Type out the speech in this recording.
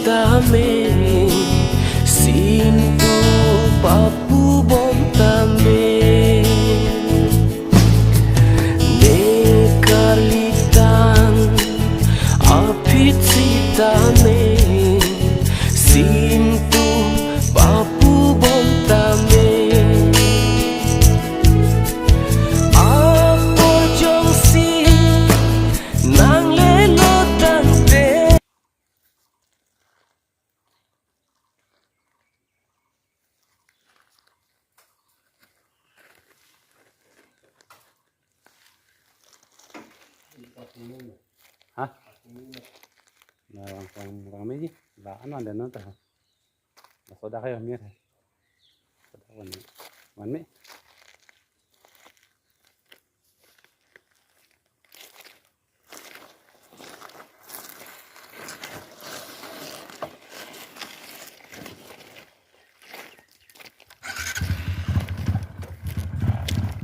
también sin tu papu bom también ne karlitan apit si también sin tu papu bom también apor jong si nang lelo tante. Hah? Narang kami ba ano anda nonton? Nasoda kayo mir. Soda wan mi.